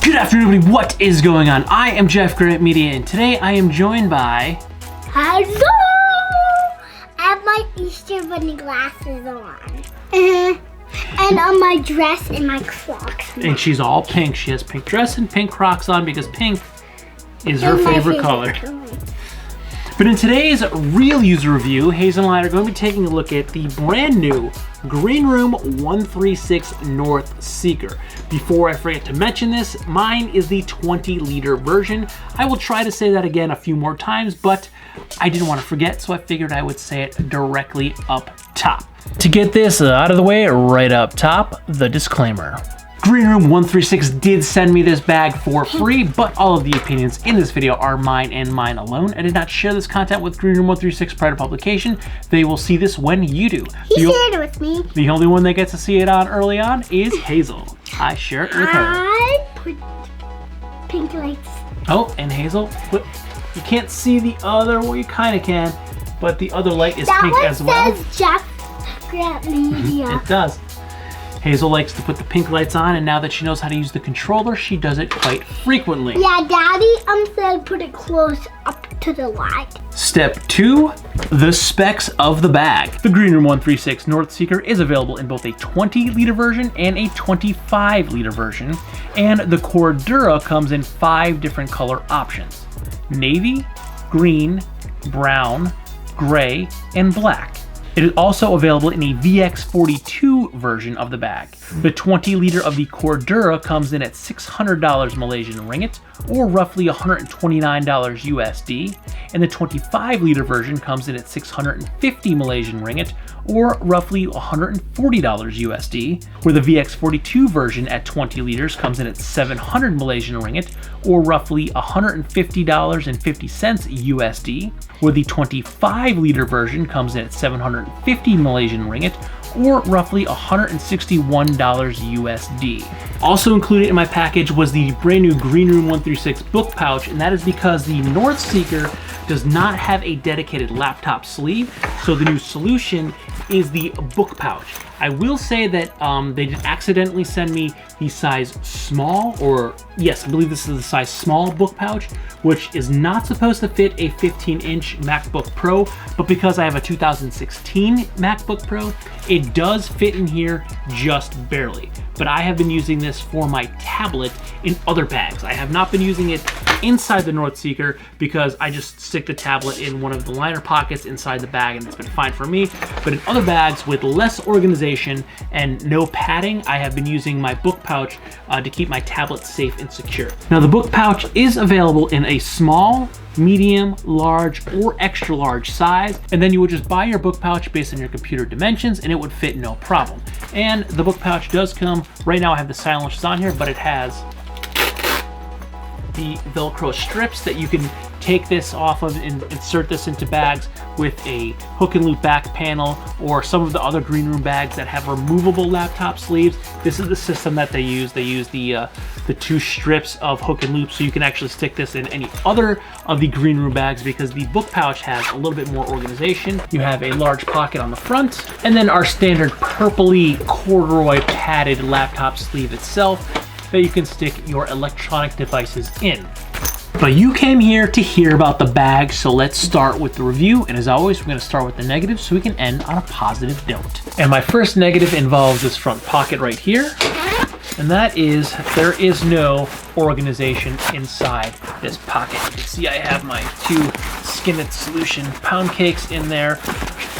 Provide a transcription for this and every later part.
Good afternoon, everybody. What is going on? I am jeffgrantMEDIA, and today I am joined by... Hello! I have my Easter bunny glasses on. And on my dress and my Crocs. And she's all pink. She has pink dress and pink Crocs on because pink is her favorite color. But in today's real user review, Hazel and I are going to be taking a look at the brand new Greenroom 136 Northseeker. Before I forget to mention this, mine is the 20-liter version. I will try to say that again a few more times, but I didn't want to forget, so I figured I would say it directly up top. To get this out of the way, right up top, the disclaimer. Greenroom 136 did send me this bag for free, but all of the opinions in this video are mine and mine alone. I did not share this content with Greenroom 136 prior to publication. They will see this when you do. He shared it with me. The only one that gets to see it on early on is Hazel. I share it with her. I put pink lights. Oh, and Hazel, you can't see the other, well you kind of can, but the other light is pink as well. That one says jeffgrantMEDIA. It does. Hazel likes to put the pink lights on, and now that she knows how to use the controller, she does it quite frequently. Yeah, Daddy, said put it close up to the light. Step 2, the specs of the bag. The Greenroom 136 Northseeker is available in both a 20-liter version and a 25-liter version, and the Cordura comes in 5 different color options: navy, green, brown, gray, and black. It is also available in a VX42 version of the bag. The 20-liter of the Cordura comes in at $600 Malaysian ringgit, or roughly $129 USD, and the 25-liter version comes in at 650 Malaysian ringgit, or roughly $140 USD, where the VX42 version at 20 liters comes in at 700 Malaysian ringgit, or roughly $150.50 USD, where the 25-liter version comes in at 750 Malaysian ringgit, or roughly $161 USD. Also included in my package was the brand new Greenroom 136 book pouch, and that is because the Northseeker does not have a dedicated laptop sleeve, so the new solution is the book pouch. I will say that they did accidentally send me the size small, or yes, I believe this is the size small book pouch, which is not supposed to fit a 15-inch MacBook Pro, but because I have a 2016 MacBook Pro, it does fit in here just barely. But I have been using this for my tablet in other bags. I have not been using it inside the Northseeker because I just stick the tablet in one of the liner pockets inside the bag, and it's been fine for me. But in other bags with less organization and no padding, I have been using my book pouch to keep my tablet safe and secure. Now the book pouch is available in a small, medium, large, or extra large size, and then you would just buy your book pouch based on your computer dimensions and it would fit no problem. And the book pouch does come, right now I have the silencers on here, but it has the Velcro strips that you can take this off of and insert this into bags with a hook and loop back panel, or some of the other Greenroom bags that have removable laptop sleeves. This is the system that they use. They use the 2 strips of hook and loop, so you can actually stick this in any other of the Greenroom bags, because the book pouch has a little bit more organization. You have a large pocket on the front, and then our standard purpley corduroy padded laptop sleeve itself that you can stick your electronic devices in. But you came here to hear about the bag, so let's start with the review. And as always, we're going to start with the negatives so we can end on a positive note. And my first negative involves this front pocket right here. And that is, there is no organization inside this pocket. You can see I have my 2 Skin It Solution pound cakes in there.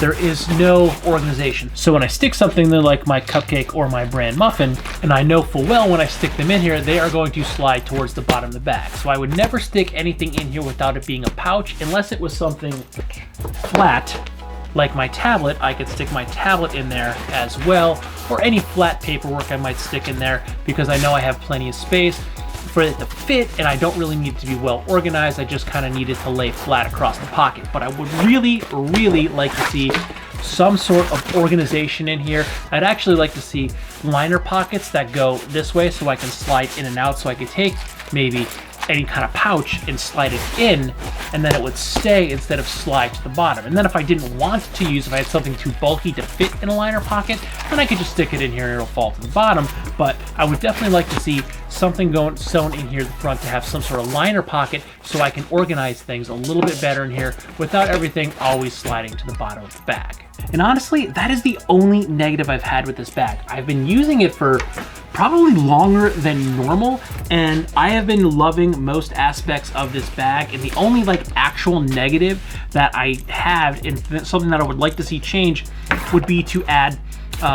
There is no organization. So when I stick something there like my cupcake or my bran muffin, and I know full well when I stick them in here, they are going to slide towards the bottom of the bag. So I would never stick anything in here without it being a pouch, unless it was something flat, like my tablet. I could stick my tablet in there as well, or any flat paperwork I might stick in there, because I know I have plenty of space for it to fit, and I don't really need it to be well organized. I just kind of need it to lay flat across the pocket. But I would really, really like to see some sort of organization in here. I'd actually like to see liner pockets that go this way so I can slide in and out, so I could take maybe any kind of pouch and slide it in, and then it would stay instead of slide to the bottom. And then if I didn't want to use, if I had something too bulky to fit in a liner pocket, then I could just stick it in here and it'll fall to the bottom. But I would definitely like to see something sewn in here at the front to have some sort of liner pocket so I can organize things a little bit better in here without everything always sliding to the bottom of the bag. And honestly, that is the only negative I've had with this bag. I've been using it for probably longer than normal, and I have been loving most aspects of this bag. And the only like actual negative that I have, and something that I would like to see change, would be to add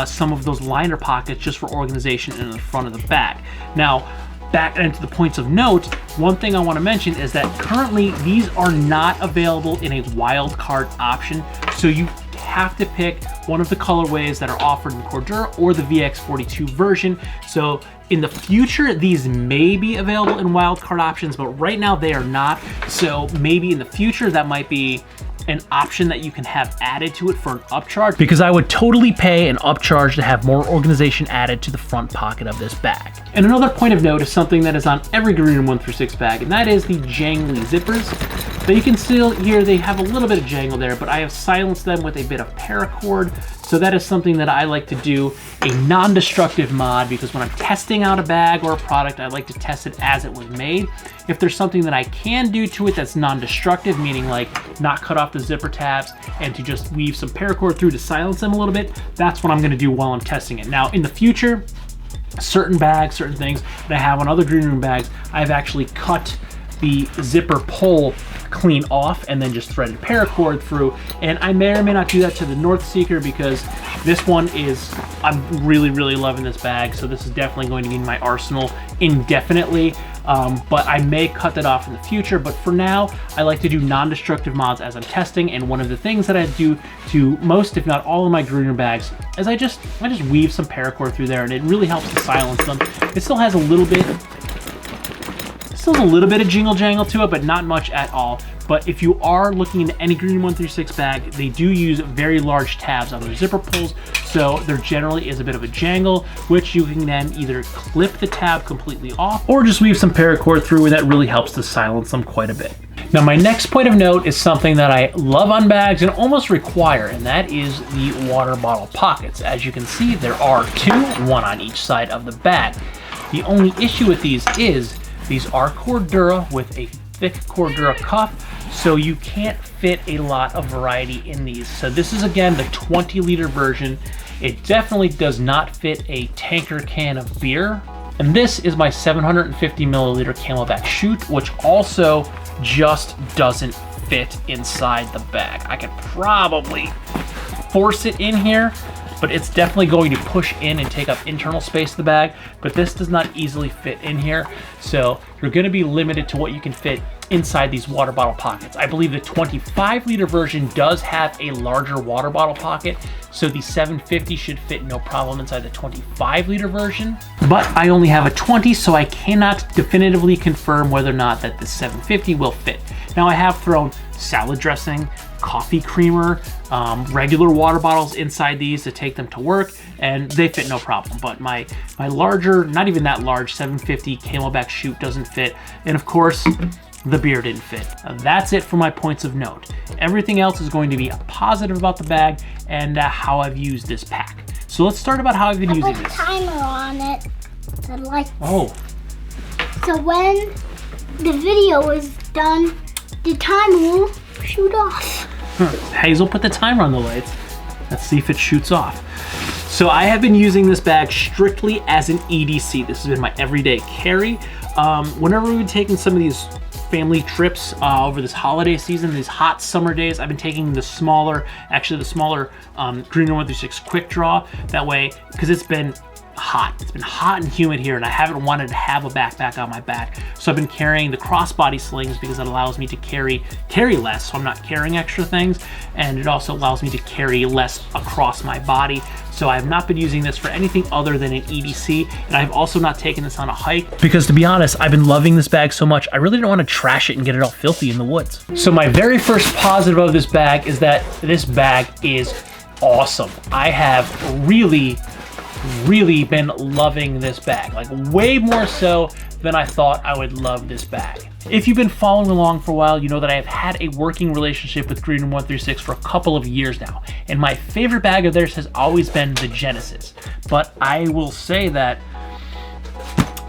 some of those liner pockets just for organization in the front of the bag. Now, back into the points of note, one thing I want to mention is that currently these are not available in a wild card option, so you have to pick one of the colorways that are offered in Cordura or the VX42 version. So in the future, these may be available in wildcard options, but right now they are not. So maybe in the future that might be an option that you can have added to it for an upcharge, because I would totally pay an upcharge to have more organization added to the front pocket of this bag. And another point of note is something that is on every Greenroom 136 bag, and that is the jangly zippers. But you can still hear they have a little bit of jangle there, but I have silenced them with a bit of paracord. So that is something that I like to do, a non-destructive mod, because when I'm testing out a bag or a product, I like to test it as it was made. If there's something that I can do to it that's non-destructive, meaning like not cut off the zipper tabs and to just weave some paracord through to silence them a little bit, that's what I'm gonna do while I'm testing it. Now in the future, certain bags, certain things that I have on other Greenroom bags, I've actually cut the zipper pull clean off and then just threaded paracord through. And I may or may not do that to the Northseeker, because this one is, I'm really loving this bag. So this is definitely going to be in my arsenal indefinitely. But I may cut that off in the future. But for now, I like to do non-destructive mods as I'm testing. And one of the things that I do to most, if not all of my Greenroom bags, is I just weave some paracord through there, and it really helps to silence them. It still has a little bit of jingle jangle to it, but not much at all. But if you are looking into any Greenroom 136 bag, they do use very large tabs on their zipper pulls, so there generally is a bit of a jangle, which you can then either clip the tab completely off or just weave some paracord through, and that really helps to silence them quite a bit. Now my next point of note is something that I love on bags and almost require, and that is the water bottle pockets. As you can see, there are two, one on each side of the bag. The only issue with these is these are Cordura with a thick Cordura cuff, so you can't fit a lot of variety in these. So this is again the 20-liter version. It definitely does not fit a tanker can of beer. And this is my 750 milliliter Camelback chute, which also just doesn't fit inside the bag. I could probably force it in here, but it's definitely going to push in and take up internal space of the bag, but this does not easily fit in here. So you're gonna be limited to what you can fit inside these water bottle pockets. I believe the 25-liter version does have a larger water bottle pocket, so the 750 should fit no problem inside the 25-liter version. But I only have a 20, so I cannot definitively confirm whether or not that the 750 will fit. Now I have thrown salad dressing, coffee creamer, regular water bottles inside these to take them to work, and they fit no problem. But my larger, not even that large, 750 Camelback chute doesn't fit, and of course, the beer didn't fit. That's it for my points of note. Everything else is going to be positive about the bag and how I've used this pack. So let's start about how I've been using this. I put a timer on it. The lights. Oh. So when the video is done, the timer will shoot off. Hazel put the timer on the lights. Let's see if it shoots off. So I have been using this bag strictly as an EDC. This has been my everyday carry. Whenever we've been taking some of these family trips over this holiday season, these hot summer days, I've been taking the smaller Greenroom 136 quick draw. That way, because it's been hot. It's been hot and humid here, and I haven't wanted to have a backpack on my back. So I've been carrying the crossbody slings because it allows me to carry less, so I'm not carrying extra things, and it also allows me to carry less across my body. So I have not been using this for anything other than an EDC, and I've also not taken this on a hike because, to be honest, I've been loving this bag so much, I really don't want to trash it and get it all filthy in the woods. So my very first positive of this bag is that this bag is awesome. I have really really been loving this bag, like way more so than I thought I would love this bag. If you've been following along for a while, you know that I have had a working relationship with Greenroom 136 for a couple of years now, and my favorite bag of theirs has always been the Genesis. But I will say that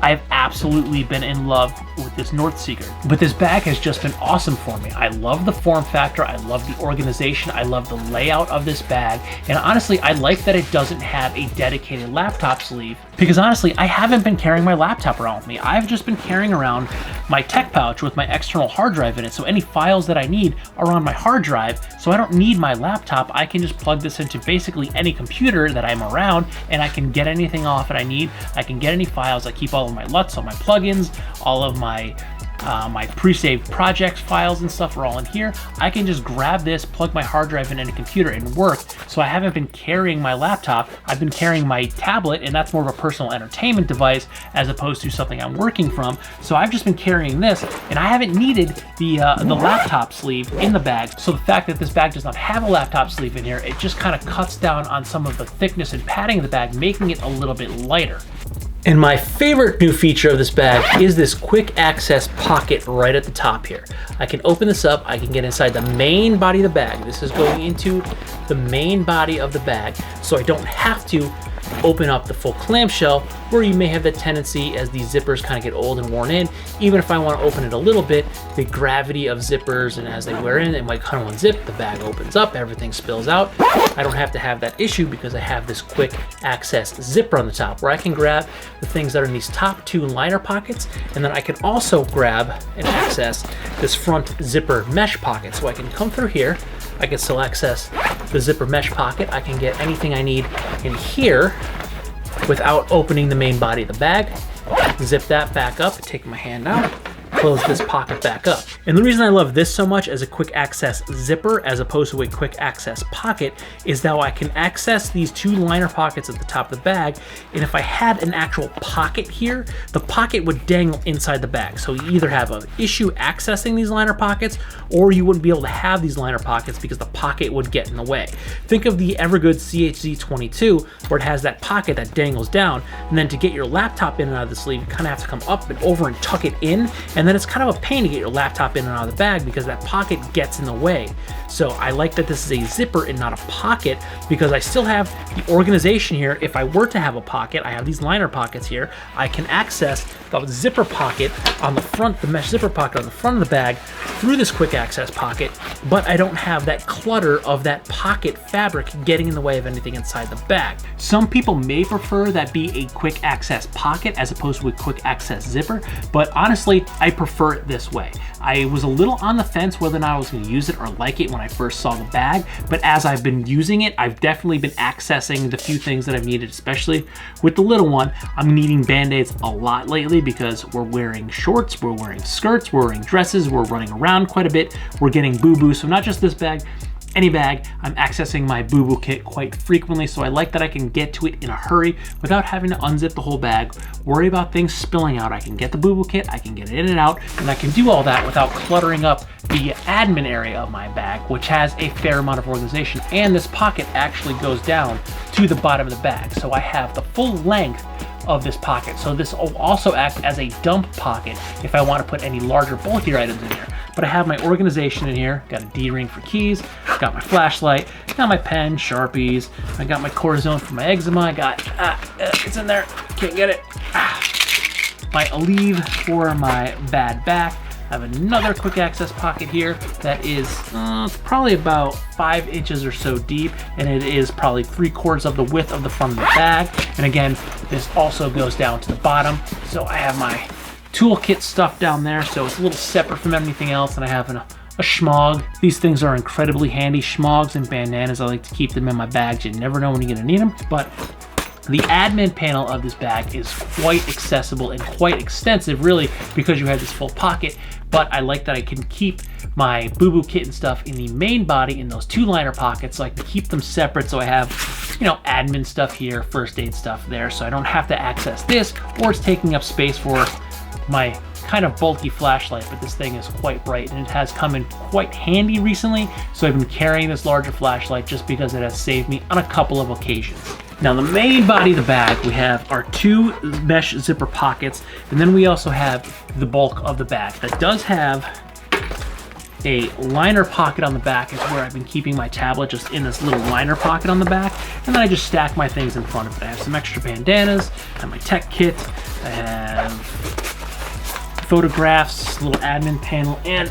I've absolutely been in love with this Northseeker. But this bag has just been awesome for me. I love the form factor, I love the organization, I love the layout of this bag, and honestly, I like that it doesn't have a dedicated laptop sleeve, because honestly, I haven't been carrying my laptop around with me. I've just been carrying around my tech pouch with my external hard drive in it, so any files that I need are on my hard drive, so I don't need my laptop. I can just plug this into basically any computer that I'm around, and I can get anything off that I need. I can get any files. I keep all of my LUTs, all my plugins, all of my pre-saved projects files and stuff are all in here. I can just grab this, plug my hard drive in any computer and work. So I haven't been carrying my laptop. I've been carrying my tablet, and that's more of a personal entertainment device as opposed to something I'm working from. So I've just been carrying this, and I haven't needed the laptop sleeve in the bag. So the fact that this bag does not have a laptop sleeve in here, it just kind of cuts down on some of the thickness and padding of the bag, making it a little bit lighter. And my favorite new feature of this bag is this quick access pocket right at the top here. I can open this up, I can get inside the main body of the bag. This is going into the main body of the bag, so I don't have to open up the full clamshell, where you may have the tendency as these zippers kind of get old and worn in. Even if I want to open it a little bit, the gravity of zippers, and as they wear in, it might kind of unzip, the bag opens up, everything spills out. I don't have to have that issue because I have this quick access zipper on the top, where I can grab the things that are in these top two liner pockets, and then I can also grab and access this front zipper mesh pocket. So I can come through here, I can still access the zipper mesh pocket, I can get anything I need in here without opening the main body of the bag. Zip that back up, take my hand out, close this pocket back up. And the reason I love this so much as a quick access zipper as opposed to a quick access pocket is that I can access these two liner pockets at the top of the bag, and if I had an actual pocket here, the pocket would dangle inside the bag. So you either have an issue accessing these liner pockets, or you wouldn't be able to have these liner pockets because the pocket would get in the way. Think of the Evergood CHZ22, where it has that pocket that dangles down, and then to get your laptop in and out of the sleeve, you kind of have to come up and over and tuck it in, and then it's kind of a pain to get your laptop in and out of the bag because that pocket gets in the way. So I like that this is a zipper and not a pocket, because I still have the organization here. If I were to have a pocket, I have these liner pockets here. I can access the zipper pocket on the front, the mesh zipper pocket on the front of the bag through this quick access pocket, but I don't have that clutter of that pocket fabric getting in the way of anything inside the bag. Some people may prefer that be a quick access pocket as opposed to a quick access zipper, but honestly, I prefer it this way. I was a little on the fence whether or not I was going to use it or like it when I first saw the bag, but as I've been using it, I've definitely been accessing the few things that I've needed, especially with the little one. I'm needing band-aids a lot lately because we're wearing shorts, we're wearing skirts, we're wearing dresses, we're running around quite a bit, we're getting boo-boo, so not just this bag, any bag, I'm accessing my boo-boo kit quite frequently, so I like that I can get to it in a hurry without having to unzip the whole bag, worry about things spilling out. I can get the boo-boo kit, I can get it in and out, and I can do all that without cluttering up the admin area of my bag, which has a fair amount of organization, and this pocket actually goes down to the bottom of the bag, so I have the full length of this pocket. So this will also act as a dump pocket if I want to put any larger, bulkier items in here. But I have my organization in here, got a D-ring for keys, got my flashlight, got my pen, Sharpies, I got my cortisone for my eczema, I got, it's in there, can't get it. My Aleve for my bad back. I have another quick access pocket here that is probably about 5 inches or so deep, and it is probably 3/4 of the width of the front of the bag. And again, this also goes down to the bottom. So I have my toolkit stuff down there, so it's a little separate from anything else, and I have a schmog. These things are incredibly handy. Schmogs and bandanas, I like to keep them in my bags. You never know when you're gonna need them, but the admin panel of this bag is quite accessible and quite extensive, really, because you have this full pocket, but I like that I can keep my boo-boo kit and stuff in the main body in those two liner pockets, so I can keep them separate, so I have, you know, admin stuff here, first aid stuff there, so I don't have to access this, or it's taking up space for my kind of bulky flashlight, but this thing is quite bright, and it has come in quite handy recently, so I've been carrying this larger flashlight just because it has saved me on a couple of occasions. Now the main body of the bag, we have our 2 mesh zipper pockets, and then we also have the bulk of the bag. That does have a liner pocket on the back, is where I've been keeping my tablet, just in this little liner pocket on the back, and then I just stack my things in front of it. I have some extra bandanas, I have my tech kit, I have photographs, little admin panel, and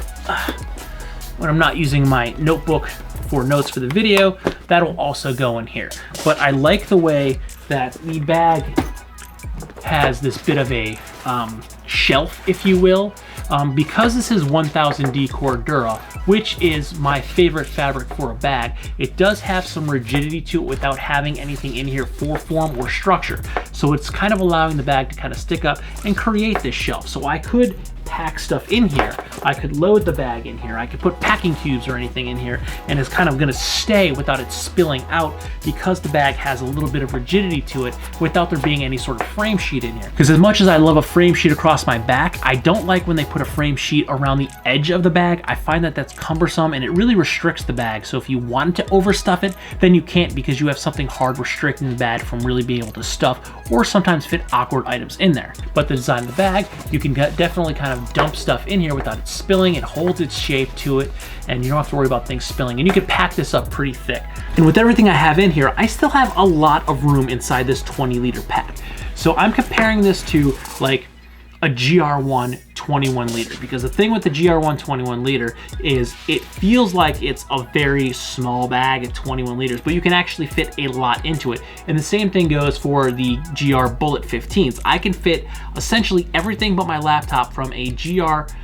when I'm not using my notebook for notes for the video, that'll also go in here. But I like the way that the bag has this bit of a shelf, if you will. Because this is 1000D Cordura, which is my favorite fabric for a bag, it does have some rigidity to it without having anything in here for form or structure. So it's kind of allowing the bag to kind of stick up and create this shelf. So I could pack stuff in here, I could load the bag in here, I could put packing cubes or anything in here, and it's kind of gonna stay without it spilling out, because the bag has a little bit of rigidity to it without there being any sort of frame sheet in here. Because as much as I love a frame sheet across my back, I don't like when they put a frame sheet around the edge of the bag. I find that that's cumbersome and it really restricts the bag. So if you want to overstuff it, then you can't, because you have something hard restricting the bag from really being able to stuff or sometimes fit awkward items in there. But the design of the bag, you can definitely kind of dump stuff in here without it spilling. It holds its shape to it, and you don't have to worry about things spilling, and you can pack this up pretty thick. And with everything I have in here, I still have a lot of room inside this 20-liter pack. So I'm comparing this to like a GR1 21 liter, because the thing with the GR1 21 liter is it feels like it's a very small bag at 21 liters, but you can actually fit a lot into it. And the same thing goes for the GR Bullet 15s. I can fit essentially everything but my laptop from a GR1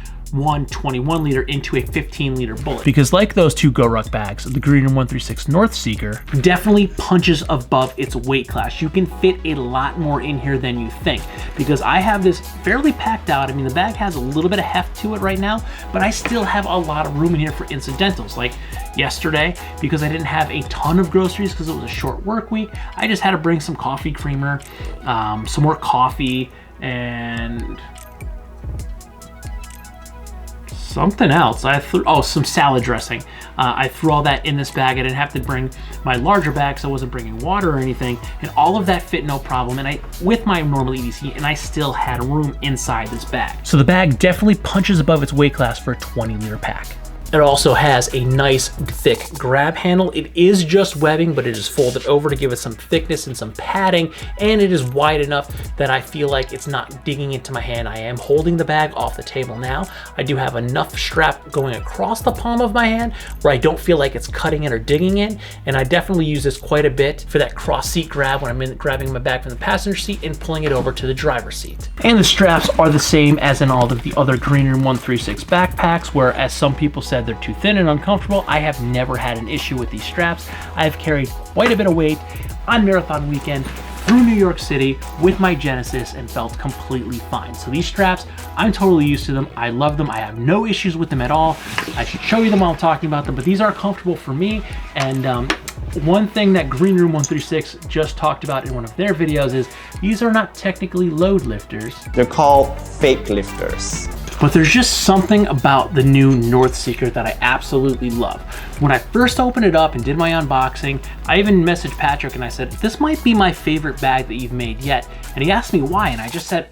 21 liter into a 15-liter Bullet. Because like those 2 GoRuck bags, the Greenroom 136 Northseeker definitely punches above its weight class. You can fit a lot more in here than you think, because I have this fairly packed out. I mean, the bag has a little bit of heft to it right now, but I still have a lot of room in here for incidentals. Like yesterday, because I didn't have a ton of groceries because it was a short work week, I just had to bring some coffee creamer, some more coffee, and something else. Some salad dressing. I threw all that in this bag. I didn't have to bring my larger bag, so I wasn't bringing water or anything, and all of that fit no problem, and with my normal EDC, and I still had room inside this bag. So the bag definitely punches above its weight class for a 20-liter pack. It also has a nice thick grab handle. It is just webbing, but it is folded over to give it some thickness and some padding, and it is wide enough that I feel like it's not digging into my hand. I am holding the bag off the table now. I do have enough strap going across the palm of my hand where I don't feel like it's cutting in or digging in, and I definitely use this quite a bit for that cross seat grab when I'm grabbing my bag from the passenger seat and pulling it over to the driver's seat. And the straps are the same as in all of the other Greenroom 136 backpacks, where, as some people said, they're too thin and uncomfortable. I have never had an issue with these straps. I've carried quite a bit of weight on marathon weekend through New York City with my Genesis and felt completely fine. So these straps, I'm totally used to them. I love them. I have no issues with them at all. I should show you them while I'm talking about them, but these are comfortable for me. And one thing that Greenroom 136 just talked about in one of their videos is these are not technically load lifters. They're called fake lifters. But there's just something about the new Northseeker that I absolutely love. When I first opened it up and did my unboxing, I even messaged Patrick and I said, this might be my favorite bag that you've made yet. And he asked me why, and I just said,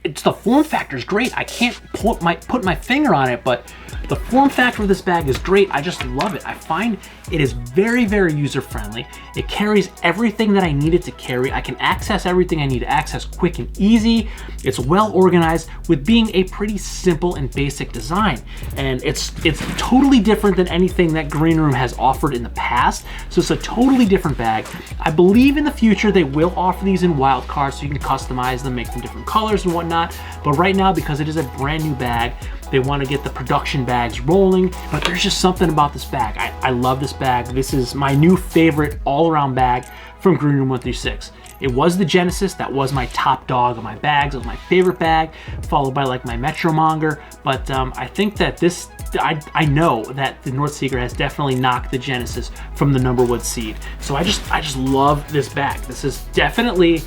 it's the form factor is great. I can't put my finger on it, but the form factor of this bag is great. I just love it. I find it is very, very user-friendly. It carries everything that I need it to carry. I can access everything I need to access quick and easy. It's well organized with being a pretty simple and basic design. And it's totally different than anything that Greenroom has offered in the past. So it's a totally different bag. I believe in the future they will offer these in wild cards so you can customize them, make them different colors and whatnot. But right now, because it is a brand new bag, they want to get the production bags rolling, but there's just something about this bag. I love this bag. This is my new favorite all-around bag from Greenroom 136. It was the Genesis, that was my top dog of my bags. It was my favorite bag, followed by like my Metro Monger. But I think that this, I know that the Northseeker has definitely knocked the Genesis from the #1 seed. So I just love this bag. This is definitely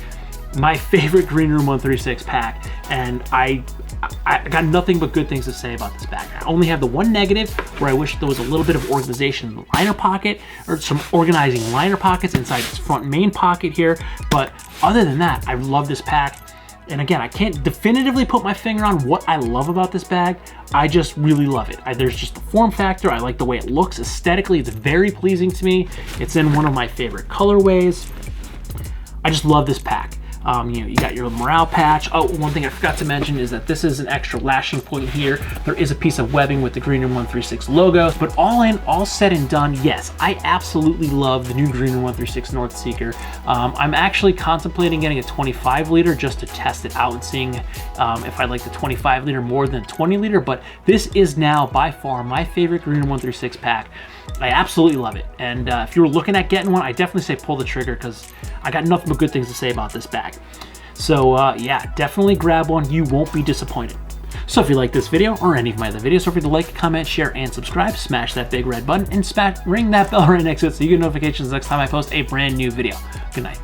my favorite Greenroom 136 pack, and I got nothing but good things to say about this bag. I only have the one negative where I wish there was a little bit of organization in the liner pocket, or some organizing liner pockets inside its front main pocket here. But other than that, I love this pack. And again, I can't definitively put my finger on what I love about this bag. I just really love it. There's just the form factor. I like the way it looks aesthetically. It's very pleasing to me. It's in one of my favorite colorways. I just love this pack. You know, you got your morale patch. Oh, one thing I forgot to mention is that this is an extra lashing point here. There is a piece of webbing with the Greenroom 136 logo, but all in, all said and done, yes, I absolutely love the new Greenroom 136 Northseeker. I'm actually contemplating getting a 25 liter just to test it out and seeing if I like the 25 liter more than 20 liter, but this is now by far my favorite Greenroom 136 pack. I absolutely love it. And if you were looking at getting one, I definitely say pull the trigger, because I got nothing but good things to say about this bag. So yeah, definitely grab one. You won't be disappointed. So if you like this video or any of my other videos, feel free to like, comment, share, and subscribe. Smash that big red button and ring that bell right next to it so you get notifications next time I post a brand new video. Good night.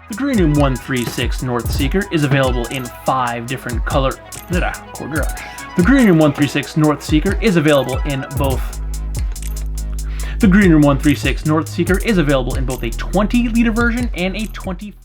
The Greenroom 136 Northseeker is available in 5 different color. The Greenroom 136 Northseeker is available in both. The Greenroom 136 Northseeker is available in both a 20 liter version and a 25.